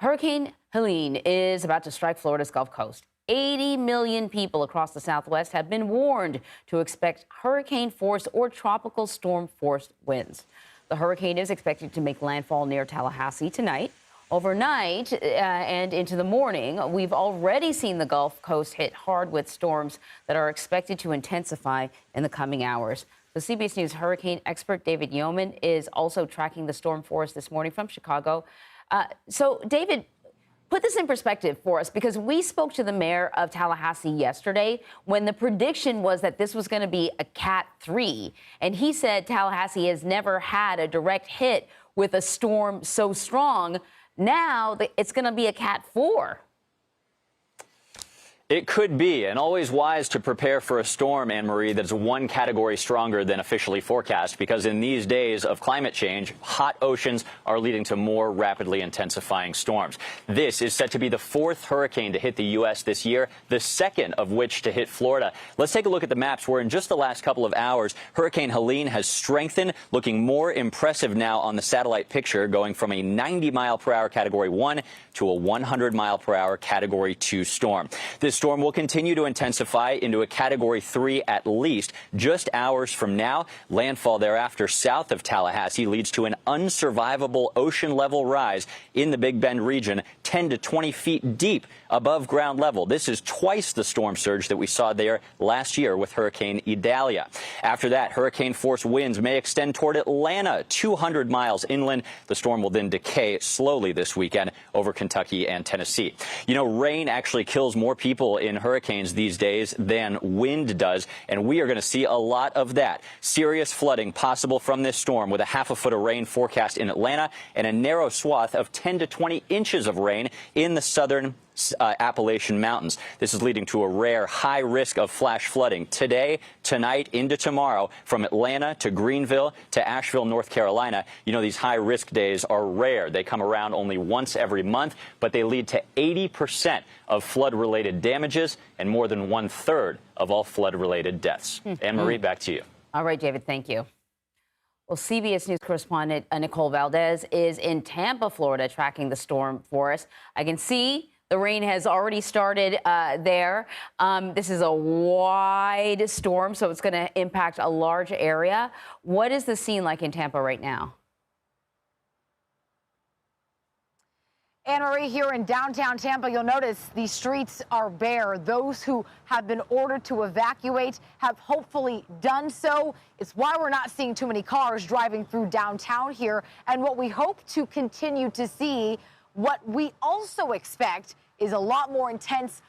Hurricane Helene is about to strike Florida's Gulf Coast. 80 million people across the Southwest have been warned to expect hurricane-force or tropical storm-force winds. The hurricane is expected to make landfall near Tallahassee tonight. Overnight and into the morning, we've already seen the Gulf Coast hit hard with storms that are expected to intensify in the coming hours. The CBS News hurricane expert David Yeomans is also tracking the storm for us this morning from Chicago. So, David, put this in perspective for us, because we spoke to the mayor of Tallahassee yesterday when the prediction was that this was going to be a Cat 3. And he said Tallahassee has never had a direct hit with a storm so strong. Now it's going to be a Cat 4. It could be, and always wise to prepare for a storm, Anne-Marie, that's one category stronger than officially forecast, because in these days of climate change, hot oceans are leading to more rapidly intensifying storms. This is set to be the fourth hurricane to hit the U.S. this year, the second of which to hit Florida. Let's take a look at the maps, where in just the last couple of hours, Hurricane Helene has strengthened, looking more impressive now on the satellite picture, going from a 90-mile-per-hour Category 1 to a 100-mile-per-hour Category 2 storm. This storm will continue to intensify into a Category 3 at least. Just hours from now, landfall thereafter south of Tallahassee leads to an unsurvivable ocean-level rise in the Big Bend region, 10 to 20 feet deep above ground level. This is twice the storm surge that we saw there last year with Hurricane Idalia. After that, hurricane-force winds may extend toward Atlanta, 200 miles inland. The storm will then decay slowly this weekend over Kentucky and Tennessee. You know, rain actually kills more people in hurricanes these days than wind does, and we are going to see a lot of that. Serious flooding possible from this storm, with a half a foot of rain forecast in Atlanta and a narrow swath of 10 to 20 inches of rain in the southern Appalachian Mountains. This is leading to a rare high risk of flash flooding today, tonight, into tomorrow, from Atlanta to Greenville to Asheville, North Carolina. You know, these high risk days are rare. They come around only once every month, but they lead to 80% of flood related damages and more than 1/3 of all flood related deaths. Anne-Marie, back to you. All right, David, thank you. Well, CBS News correspondent Nicole Valdes is in Tampa, Florida, tracking the storm for us. I can see the rain has already started there. This is a wide storm, so it's going to impact a large area. What is the scene like in Tampa right now? Anne-Marie, here in downtown Tampa, you'll notice the streets are bare. Those who have been ordered to evacuate have hopefully done so. It's why we're not seeing too many cars driving through downtown here. And what we hope to continue to see, what we also expect, is a lot more intense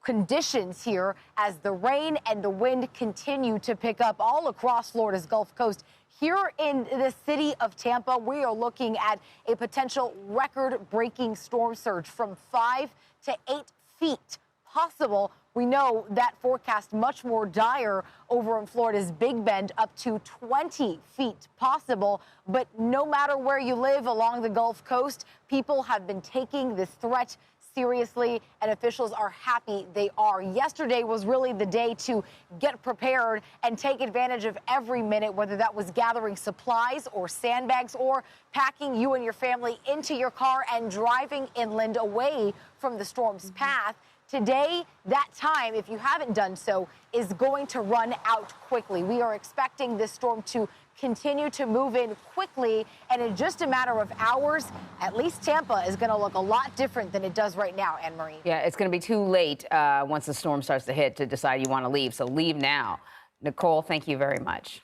conditions here as the rain and the wind continue to pick up all across Florida's Gulf Coast. Here in the city of Tampa, we are looking at a potential record-breaking storm surge from 5 to 8 feet possible. We know that forecast much more dire over in Florida's Big Bend, up to 20 feet possible. But no matter where you live along the Gulf Coast, people have been taking this threat seriously, and officials are happy they are. Yesterday was really the day to get prepared and take advantage of every minute, whether that was gathering supplies or sandbags or packing you and your family into your car and driving inland away from the storm's path. Today, that time, if you haven't done so, is going to run out quickly. We are expecting this storm to continue to move in quickly, and in just a matter of hours, at least Tampa is going to look a lot different than it does right now, Anne-Marie. Yeah, it's going to be too late once the storm starts to hit to decide you want to leave, so leave now. Nicole, thank you very much.